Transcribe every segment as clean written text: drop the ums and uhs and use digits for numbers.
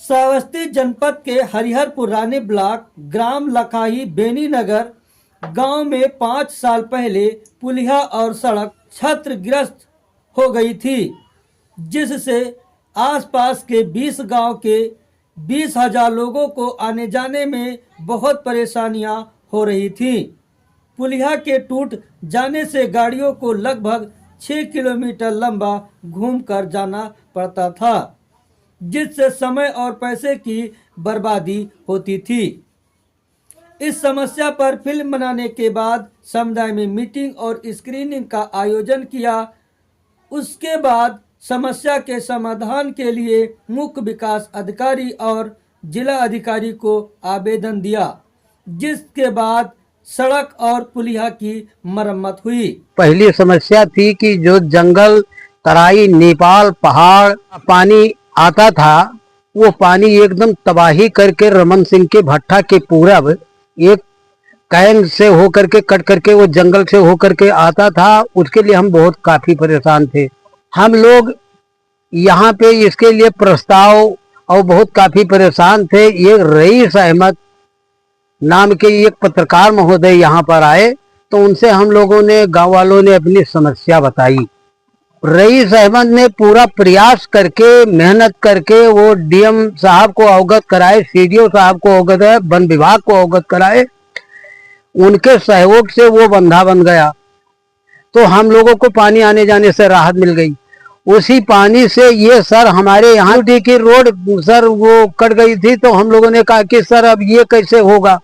श्रावस्ती जनपद के हरिहर पुराने ब्लॉक ग्राम लखाही बेनी नगर गांव में 5 साल पहले पुलिया और सड़क क्षतिग्रस्त हो गई थी, जिससे आसपास के 20 गांव के 20,000 लोगों को आने जाने में बहुत परेशानियां हो रही थी। पुलिया के टूट जाने से गाड़ियों को लगभग 6 किलोमीटर लंबा घूमकर जाना पड़ता था, जिससे समय और पैसे की बर्बादी होती थी। इस समस्या पर फिल्म बनाने के बाद समुदाय में मीटिंग और स्क्रीनिंग का आयोजन किया। उसके बाद समस्या के समाधान के लिए मुख्य विकास अधिकारी और जिला अधिकारी को आवेदन दिया, जिसके बाद सड़क और पुलिया की मरम्मत हुई। पहली समस्या थी कि जो जंगल, तराई, नेपाल, पहाड़ पानी आता था, वो पानी एकदम तबाही करके रमन सिंह के भट्टा के पूरब एक कैन से होकर के कट करके वो जंगल से होकर के आता था। उसके लिए हम बहुत काफी परेशान थे। हम लोग यहाँ पे इसके लिए प्रस्ताव और बहुत काफी परेशान थे। ये रईस अहमद नाम के एक पत्रकार महोदय यहाँ पर आए, तो उनसे हम लोगों ने, गांव वालों ने अपनी समस्या बताई। रईस अहमद ने पूरा प्रयास करके, मेहनत करके वो डीएम साहब को अवगत कराए, सीडीओ साहब को अवगत है, वन विभाग को अवगत कराए। उनके सहयोग से वो बंधा बन गया, तो हम लोगों को पानी आने जाने से राहत मिल गई। उसी पानी से ये सर हमारे यहाँ की रोड सर वो कट गई थी, तो हम लोगों ने कहा कि सर अब ये कैसे होगा।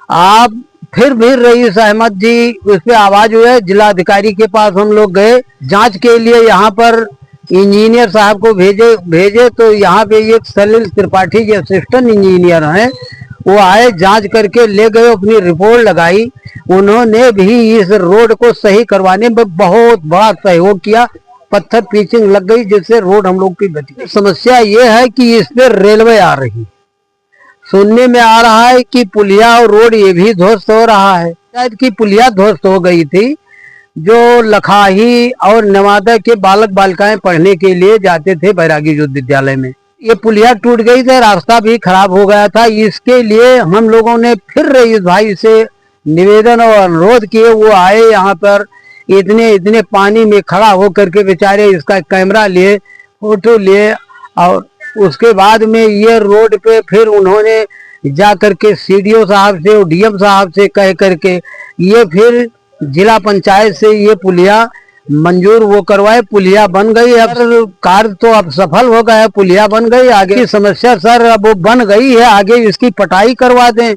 आप फिर भी रईस अहमद जी उस पर आवाज हुए, जिला अधिकारी के पास हम लोग गए जांच के लिए। यहाँ पर इंजीनियर साहब को भेजे तो यहाँ पे एक सलील त्रिपाठी जी असिस्टेंट इंजीनियर हैं, वो आए, जांच करके ले गए, अपनी रिपोर्ट लगाई। उन्होंने भी इस रोड को सही करवाने में बहुत बड़ा सहयोग किया। पत्थर पिचिंग लग गई, जिससे रोड हम लोग की बची। समस्या ये है कि इस पे रेलवे आ रही, सुनने में आ रहा है कि पुलिया और रोड ये भी ध्वस्त हो रहा है। शायद कि पुलिया ध्वस्त हो गई थी, जो लखाही और नवादा के बालक बालिकाएं पढ़ने के लिए जाते थे बैरागी युद्ध विद्यालय में। ये पुलिया टूट गई थी, रास्ता भी खराब हो गया था। इसके लिए हम लोगों ने फिर रईस भाई से निवेदन और अनुरोध किए। वो आए यहाँ पर, इतने पानी में खड़ा होकर के बेचारे इसका कैमरा लिए, फोटो लिए, और उसके बाद में ये रोड पे फिर उन्होंने जा करके सीडीओ साहब से और डीएम साहब से कह करके ये फिर जिला पंचायत से ये पुलिया मंजूर वो करवाए। पुलिया बन गई। अब कार्य तो अब सफल हो गया, पुलिया बन गई। आगे की समस्या सर अब वो बन गई है, आगे इसकी पटाई करवा दें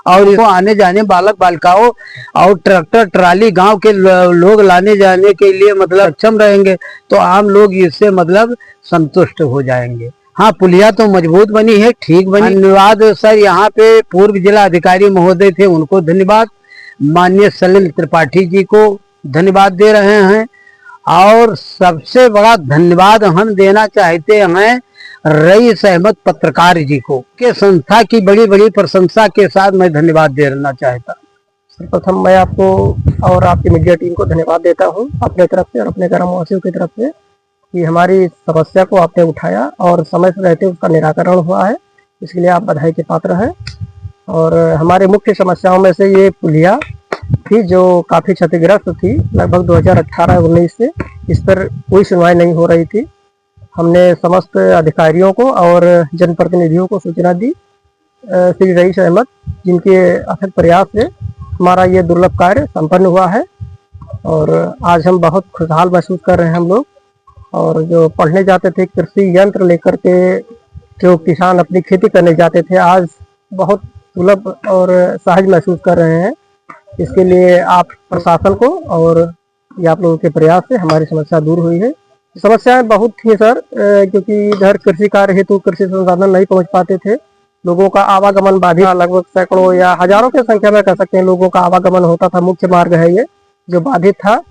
और इसको आने जाने बालक बालिकाओं और ट्रैक्टर ट्राली गांव के लोग लाने जाने के लिए मतलब सक्षम रहेंगे, तो आम लोग इससे मतलब संतुष्ट हो जाएंगे। हाँ, पुलिया तो मजबूत बनी है, ठीक बनी। धन्यवाद सर, यहाँ पे पूर्व जिला अधिकारी महोदय थे, उनको धन्यवाद। माननीय सलील त्रिपाठी जी को धन्यवाद दे रहे हैं, और सबसे बड़ा धन्यवाद हम देना चाहते हैं रईस अहमद पत्रकार जी को, के संस्था की बड़ी बड़ी प्रशंसा के साथ मैं धन्यवाद देना चाहता। सर्वप्रथम मैं आपको और आपकी मीडिया टीम को धन्यवाद देता हूं अपने तरफ से और अपने ग्रामवासियों की तरफ से कि हमारी समस्या को आपने उठाया और समय से रहते उसका निराकरण हुआ है। इसके लिए आप बधाई के पात्र हैं। और हमारे मुख्य समस्याओं में से ये पुलिया थी, जो काफ़ी क्षतिग्रस्त थी लगभग 2018-19 से। इस पर कोई सुनवाई नहीं हो रही थी। हमने समस्त अधिकारियों को और जनप्रतिनिधियों को सूचना दी। श्री रईस अहमद जिनके अथक प्रयास से हमारा ये दुर्लभ कार्य संपन्न हुआ है, और आज हम बहुत खुशहाल महसूस कर रहे हैं हम लोग। और जो पढ़ने जाते थे कृषि यंत्र लेकर के, जो किसान अपनी खेती करने जाते थे, आज बहुत सुलभ और सहज महसूस कर रहे हैं। इसके लिए आप प्रशासन को और ये आप लोगों के प्रयास से हमारी समस्या दूर हुई है। समस्याएं बहुत थी सर, क्योंकि इधर कृषि कार्य हेतु कृषि संसाधन नहीं पहुंच पाते थे। लोगों का आवागमन बाधित, लगभग सैकड़ों या हजारों की संख्या में कह सकते हैं लोगों का आवागमन होता था। मुख्य मार्ग है ये जो बाधित था,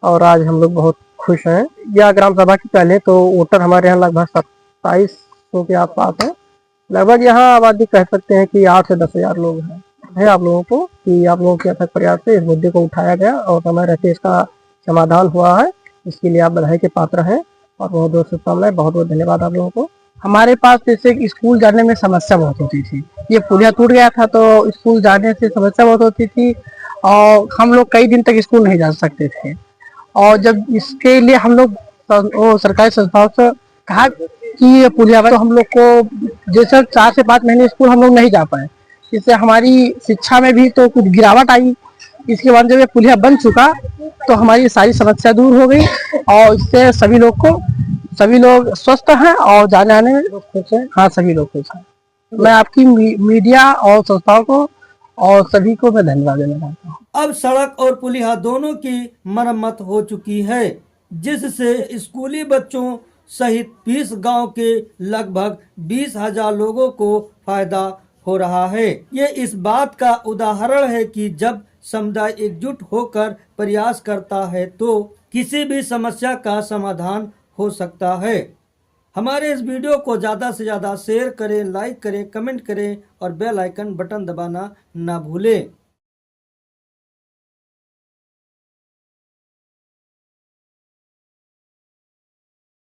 और आज हम लोग बहुत खुश हैं। यह ग्राम सभा की पहले तो वोटर हमारे यहाँ लगभग 2700 के आसपास है। लगभग यहाँ आबादी कह सकते हैं कि 8 से 10 हजार लोग हैं। है आप लोगों को कि आप लोगों के अथक प्रयास से इस मुद्दे को उठाया गया और समय रहते इसका समाधान हुआ है। इसके लिए आप बधाई के पात्र हैं और बहुत बहुत शुभकामनाएं। बहुत बहुत धन्यवाद आप लोगों को। हमारे पास जैसे कि स्कूल जाने में समस्या बहुत होती थी। ये पुलिया टूट गया था तो स्कूल जाने से समस्या बहुत होती थी और हम लोग कई दिन तक स्कूल नहीं जा सकते थे। और जब इसके लिए हम लोग वो सरकारी संस्थाओं से कहा कि ये पुलिया बने, तो हम लोग को जैसे 4 से 5 महीने स्कूल हम लोग नहीं जा पाए। इससे हमारी शिक्षा में भी तो कुछ गिरावट आई। इसके बाद जब ये पुलिया बन चुका तो हमारी सारी समस्या दूर हो गई और इससे सभी लोग स्वस्थ हैं और जाने आने में खुश हैं। हाँ, सभी लोग खुश हैं। मैं आपकी मीडिया और संस्थाओं को और सभी को मैं धन्यवाद देना चाहता हूँ। अब सड़क और पुलिया दोनों की मरम्मत हो चुकी है, जिससे स्कूली बच्चों सहित 20 गांव के लगभग 20,000 लोगों को फायदा हो रहा है। ये इस बात का उदाहरण है कि जब समुदाय एकजुट होकर प्रयास करता है तो किसी भी समस्या का समाधान हो सकता है। हमारे इस वीडियो को ज़्यादा से ज़्यादा शेयर करें, लाइक करें, कमेंट करें और बेल आइकन बटन दबाना ना भूलें।